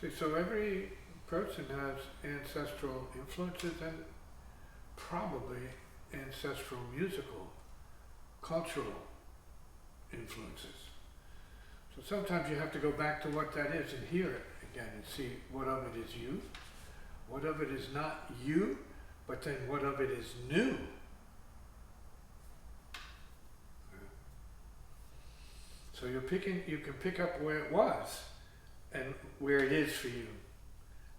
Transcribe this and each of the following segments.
See, so every person has ancestral influences and probably ancestral musical, cultural influences. So sometimes you have to go back to what that is and hear it again and see what of it is you, what of it is not you, but then what of it is new. So you can pick up where it was and where it is for you,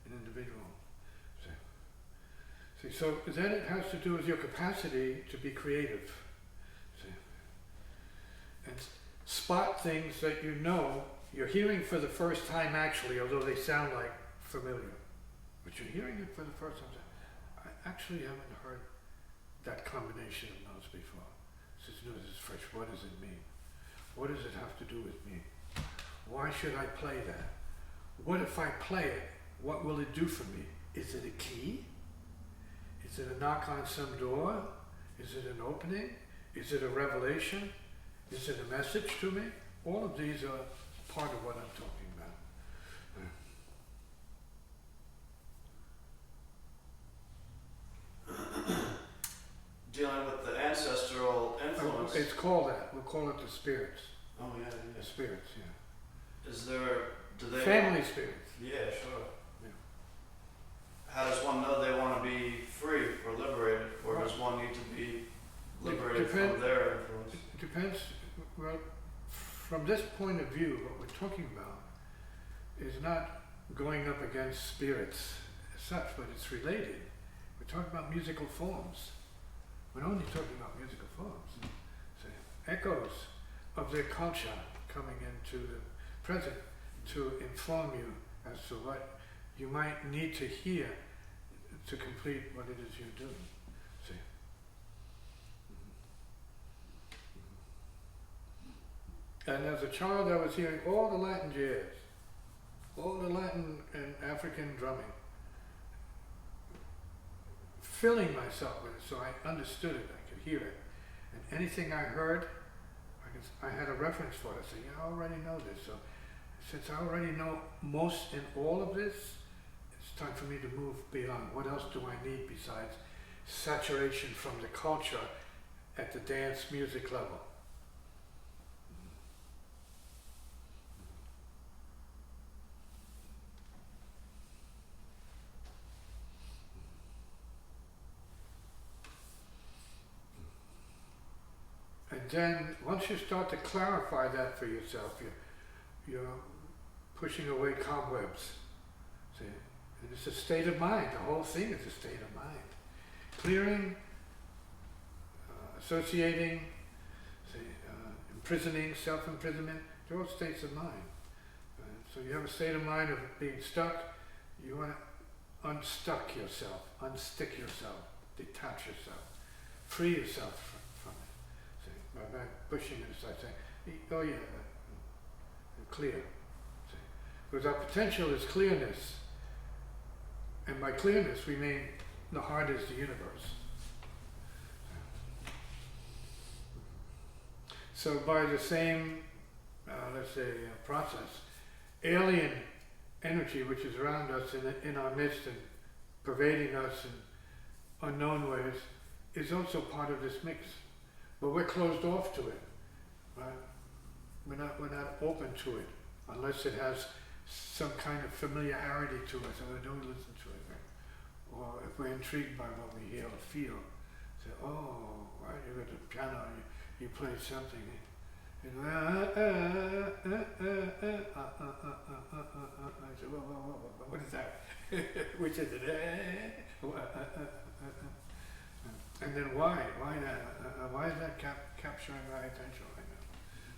an individual. See, so then it has to do with your capacity to be creative. See, and spot things that you know you're hearing for the first time actually, although they sound like familiar. But you're hearing it for the first time. I actually haven't heard that combination of notes before. This is new, this is fresh. What does it mean? What does it have to do with me? Why should I play that? What if I play it? What will it do for me? Is it a key? Is it a knock on some door? Is it an opening? Is it a revelation? Is it a message to me? All of these are part of what I'm talking about. Dealing with the ancestral influence. It's called that. We'll call it the spirits. Oh yeah, yeah. The spirits, yeah. Is there, do they... Family spirits. Yeah, sure. Yeah. How does one know they want to be free or liberated, or does one need to be liberated from their influence? It depends. Well, from this point of view, what we're talking about is not going up against spirits as such, but it's related. We're talking about musical forms. We're only talking about musical forms. So, echoes of their culture coming into the present to inform you as to what you might need to hear to complete what it is you're doing. See? And as a child I was hearing all the Latin jazz, all the Latin and African drumming, filling myself with it, so I understood it, I could hear it. And anything I heard, I had a reference for it. So yeah, I already know this. So since I already know most in all of this, it's time for me to move beyond. What else do I need besides saturation from the culture at the dance music level? And then once you start to clarify that for yourself, you're pushing away cobwebs. See? And it's a state of mind. The whole thing is a state of mind. Clearing, associating, imprisoning, self-imprisonment, they're all states of mind. So you have a state of mind of being stuck. You want to unstuck yourself, unstick yourself, detach yourself, free yourself from it. By pushing it aside, saying, oh yeah, clear. See? Because our potential is clearness, and by clearness we mean the heart is the universe. So by the same, let's say, process, alien energy which is around us in our midst and pervading us in unknown ways is also part of this mix. But we're closed off to it, right? We're not open to it unless it has some kind of familiarity to us, and we don't listen to it. Right? Or if we're intrigued by what we hear or feel, say, oh, right, you got the piano, you play something, and I say, what is that? Which is it? And then why? Why that? Why is that capturing my attention right now?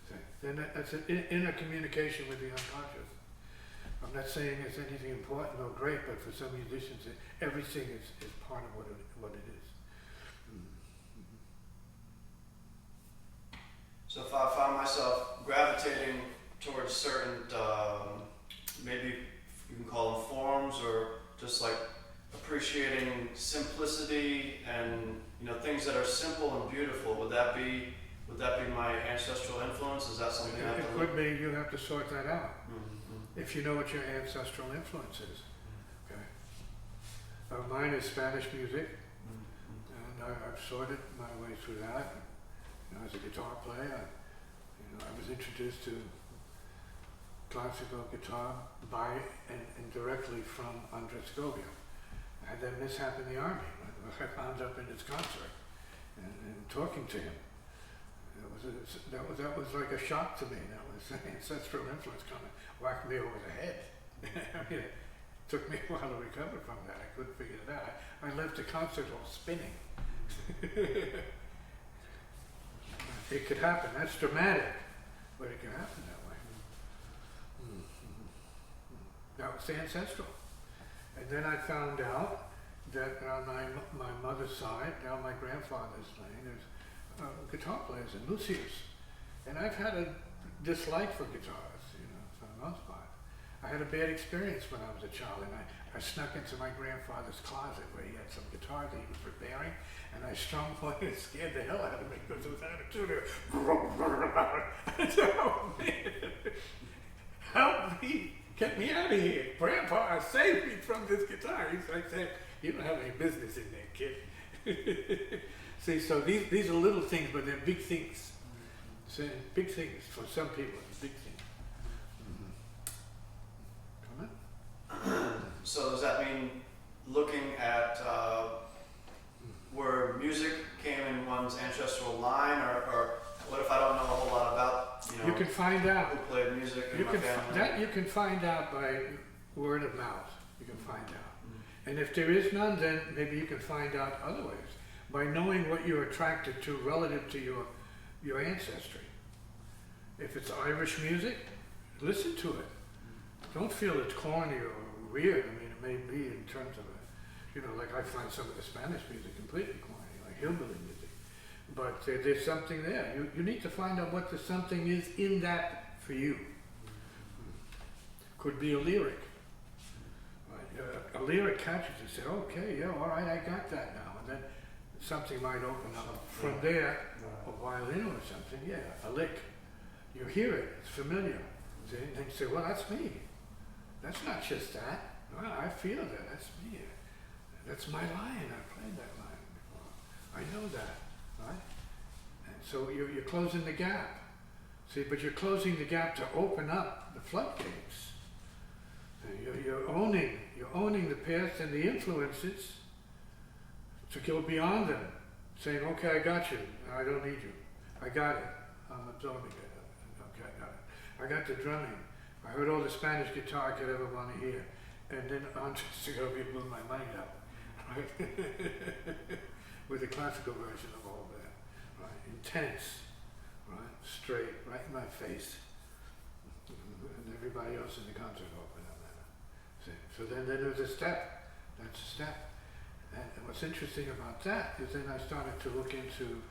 So, then that's an inner communication with the unconscious. I'm not saying it's anything important or great, but for some musicians, everything is part of what it is. So if I found myself gravitating towards certain, maybe you can call them forms, or just like appreciating simplicity and things that are simple and beautiful, would that be my ancestral influence? Is that something It could be. You have to sort that out. if you know what your ancestral influence is. Okay. Mine is Spanish music, and I've sorted my way through that. You know, as a guitar player, I was introduced to classical guitar by and directly from Andres Segovia. I had that mishap in the army. I wound up in his concert and talking to him. That was like a shock to me. That was ancestral influence coming, whacked me over the head. I mean, it took me a while to recover from that. I couldn't figure it out. I left the concert hall spinning. It could happen. That's dramatic, but it can happen that way. That was ancestral. And then I found out that on my mother's side, down my grandfather's lane, there's guitar players and luthiers. And I've had a dislike for guitars, for the most part. I had a bad experience when I was a child, and I snuck into my grandfather's closet where he had some guitars that he was repairing, and I strummed one and it scared the hell out of me because it was attitude. I said, oh man, help me, get me out of here. Grandpa, save me from this guitar. I said, you don't have any business in there, kid. See, so these are little things, but they're big things. See, big things for some people, it's big things. Comment? So does that mean looking at where music came in one's ancestral line, or what if I don't know a whole lot about, You can find out. who played music in my family? That you can find out by word of mouth. You can find out. And if there is none, then maybe you can find out other ways. By knowing what you're attracted to relative to your ancestry. If it's Irish music, listen to it. Don't feel it's corny or weird. I mean, it may be in terms of like I find some of the Spanish music completely corny, like hillbilly music. But there's something there. You need to find out what the something is in that for you. Could be a lyric. A lyric catches you, say, okay, yeah, all right, I got that now. And then something might open up from there, a violin or something, yeah, a lick. You hear it, it's familiar. See, and you say, well, that's me. That's not just that. Well, I feel that, that's me. That's my line, I played that line before. I know that, right? And so you're closing the gap. See, but you're closing the gap to open up the floodgates. You're owning the past and the influences to go beyond them, saying, okay, I got you, I don't need you, I got it, I'm absorbing it, okay, I got it. I got the drumming, I heard all the Spanish guitar I could ever want to hear, and then Andres Segovia blew my mind out, right? With the classical version of all that, right? Intense, right? Straight, right in my face, and everybody else in the concert hall. So then there's a step. That's a step. And what's interesting about that is then I started to look into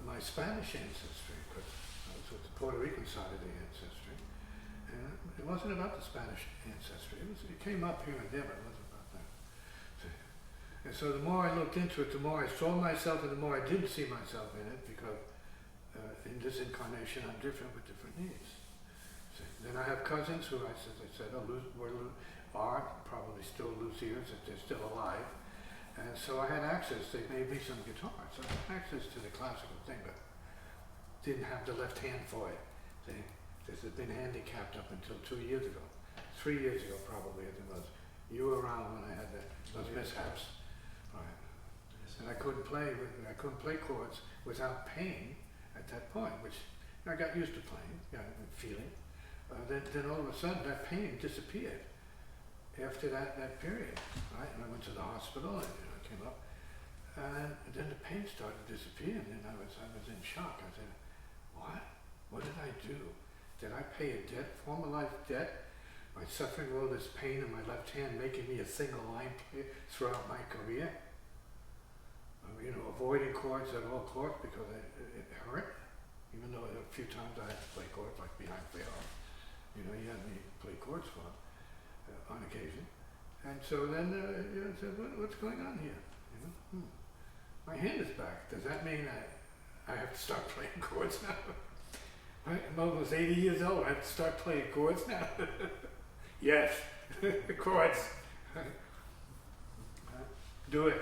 my Spanish ancestry, because I was with the Puerto Rican side of the ancestry. And it wasn't about the Spanish ancestry. It came up here and there, but it wasn't about that. And so the more I looked into it, the more I saw myself and the more I didn't see myself in it, because in this incarnation I'm different with different needs. Then I have cousins who, as I said, are probably still luthiers, if they're still alive. And so I had access. They made me some guitars. So I had access to the classical thing, but didn't have the left hand for it. This had been handicapped up until 2 years ago. 3 years ago, probably, as it was. You were around when I had those mishaps. Right. And I couldn't play chords without pain at that point, which I got used to playing, feeling. Then all of a sudden that pain disappeared after that period, right? And I went to the hospital and I came up, and then the pain started to disappear, and then I was in shock. I said, what? What did I do? Did I pay a debt, former life debt, by suffering all this pain in my left hand, making me a single line player throughout my career? Avoiding chords at all costs because it hurt, even though a few times I had to play chords like behind Pharaoh. He had me play chords for him on occasion. And so then I said, what's going on here? My hand is back. Does that mean I have to start playing chords now? Mom was 80 years old. I'd start playing chords now. Yes, chords. Do it.